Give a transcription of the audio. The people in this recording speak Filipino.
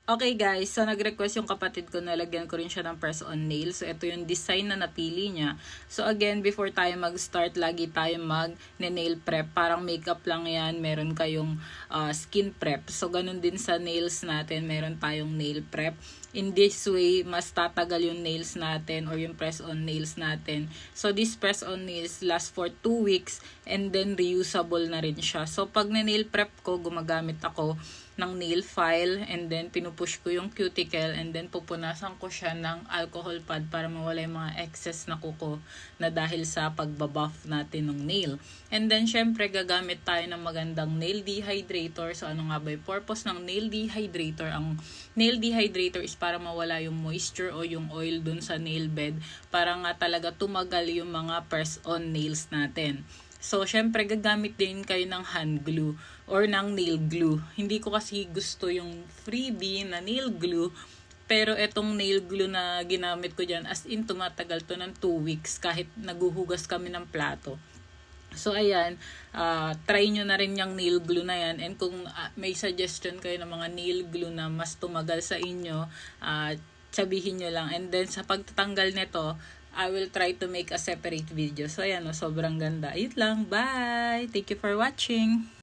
Okay guys, so nag-request yung kapatid ko na lagyan ko rin siya ng press-on nail. So ito yung design na napili niya. So again, before tayo mag-start, lagi tayo mag-nail prep. Parang makeup lang yan, meron kayong skin prep. So ganun din sa nails natin, meron tayong nail prep. In this way, mas tatagal yung nails natin or yung press-on nails natin. So this press-on nails last for 2 weeks and then reusable na rin siya. So pag na-nail prep ko, gumagamit ako ng nail file and then pinupush ko yung cuticle and then pupunasan ko siya ng alcohol pad para mawala yung mga excess na kuko na dahil sa pagbabuff natin ng nail. And then syempre gagamit tayo ng magandang nail dehydrator. So ano nga ba yung purpose ng nail dehydrator? Ang nail dehydrator is para mawala yung moisture o yung oil dun sa nail bed para nga talaga tumagal yung mga press-on nails natin. So, syempre, gagamit din kayo ng hand glue or ng nail glue. Hindi ko kasi gusto yung freebie na nail glue. Pero etong nail glue na ginamit ko dyan, as in, tumatagal to ng 2 weeks kahit naguhugas kami ng plato. So, ayan, try nyo na rin yung nail glue na yan. And kung may suggestion kayo ng mga nail glue na mas tumagal sa inyo, sabihin nyo lang. And then, sa pagtatanggal nito, I will try to make a separate video. So, ayan, sobrang ganda. Ayun lang. Bye! Thank you for watching!